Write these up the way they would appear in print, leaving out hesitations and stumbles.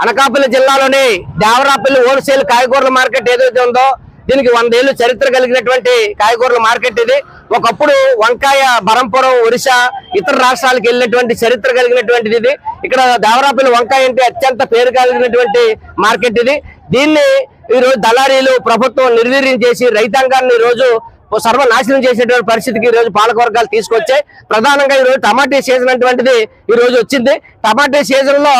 అనకాపల్లి జిల్లాలోని Devarapalli wholesale కాయగూరల market ఏదైతే ఉందో దీనికి 100 ఏళ్ళు చరిత్ర కలిగినటువంటి కాయగూరల మార్కెట్ ఇది. ఒకప్పుడు వంకాయ బరంపురం, ఒరిస్సా, ఇతర రాష్ట్రాలకు వెళ్ళినటువంటి చరిత్ర కలిగినటువంటిది ఇది. ఇక్కడ దేవరాపల్లి వంకాయ అంటే అత్యంత పేరు కలిగినటువంటి మార్కెట్ ఇది. దీన్ని ఈరోజు దళారీలు ప్రభుత్వం నిర్వీర్యం చేసి రైతాంగాన్ని ఈరోజు సర్వనాశనం చేసేటువంటి పరిస్థితికి ఈ రోజు పాలకవర్గాలు తీసుకొచ్చాయి. ప్రధానంగా ఈ రోజు టమాటా సీజన్ అటువంటిది ఈ రోజు వచ్చింది. టమాటా సీజన్ లో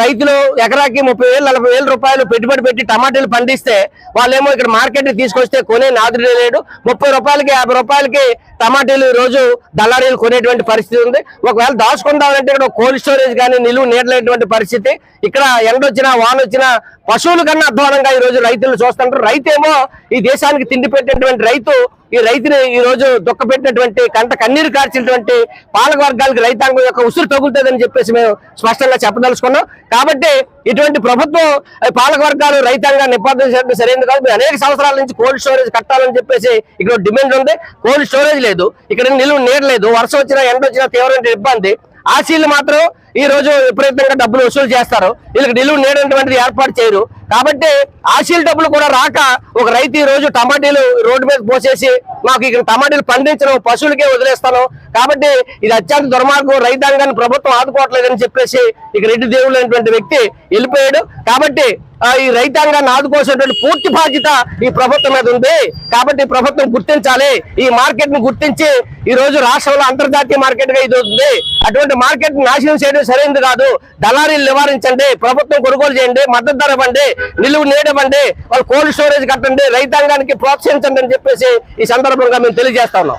రైతులు ఎకరాకి 30,000-40,000 రూపాయలు పెట్టుబడి పెట్టి టమాటాలు పండిస్తే వాళ్ళేమో ఇక్కడ మార్కెట్ తీసుకొస్తే కొనే నాదుడే లేడు. 30 రూపాయలకి 50 రూపాయలకి టమాటాలు ఈ రోజు దళారీలు కొనేటువంటి పరిస్థితి ఉంది. ఒకవేళ దాచుకుందామంటే ఇక్కడ కోల్డ్ స్టోరేజ్ కానీ నిలువ నీడలేటువంటి పరిస్థితి. ఇక్కడ ఎండొచ్చినా వాన వచ్చినా పశువుల కన్నా అధ్వానంగా ఈ రోజు రైతులు చూస్తుంటారు. రైతేమో ఈ దేశానికి తిండి పెట్టేటువంటి రైతు ఈ రైతుని ఈ రోజు దుఃఖపెట్టినటువంటి కంట కన్నీరు కార్చినటువంటి పాలక వర్గాలకు రైతాంగం యొక్క ఉసురు తగులుతుందని చెప్పేసి మేము స్పష్టంగా చెప్పదలుచుకున్నాం. కాబట్టి ఇటువంటి ప్రభుత్వం పాలక వర్గాలు రైతాంగాన్ని నిబద్ధం సరైనది కాదు. అనేక సంవత్సరాల నుంచి కోల్డ్ స్టోరేజ్ కట్టాలని చెప్పేసి ఇక్కడ డిమాండ్ ఉంది. కోల్డ్ స్టోరేజ్ లేదు, ఇక్కడ నిలువ నీడ లేదు, వర్షం వచ్చినా ఎండ వచ్చినా తీవ్రమైన ఇబ్బంది. ఆశీలు మాత్రం ఈ రోజు విపరీతంగా డబ్బులు వసూలు చేస్తారు, వీళ్ళకి నిలువ నీడటువంటిది ఏర్పాటు చేయరు. కాబట్టి ఆశీల డబ్బులు కూడా రాక ఒక రైతు ఈ రోజు టమాటీలు రోడ్డు మీద పోసేసి మాకు ఇక్కడ టమాటీలు పండించడం పశువులకే వదిలేస్తాను, కాబట్టి ఇది అత్యంత దుర్మార్గం, రైతాంగాన్ని ప్రభుత్వం ఆదుకోవట్లేదని చెప్పేసి ఇక రెడ్డి దేవుళ్ళు అనేటువంటి వ్యక్తి వెళ్ళిపోయాడు. కాబట్టి ఈ రైతాంగాన్ని ఆదుకోసేటువంటి పూర్తి బాధ్యత ఈ ప్రభుత్వం మీద ఉంది. కాబట్టి ప్రభుత్వం గుర్తించాలి, ఈ మార్కెట్ ని గుర్తించి ఈ రోజు రాష్ట్రంలో అంతర్జాతీయ మార్కెట్ గా ఇది ఉంది. అటువంటి మార్కెట్ నాశనం చేయడం సరైనది కాదు. దళారీలు నివారించండి, ప్రభుత్వం కొనుగోలు చేయండి, మద్దతు ధర ఇవ్వండి, నిలువ నీడవండి, వాళ్ళు కోల్డ్ స్టోరేజ్ కట్టండి, రైతాంగానికి ప్రోత్సహించండి అని చెప్పేసి ఈ సందర్భంగా మేము తెలియజేస్తా ఉన్నాం.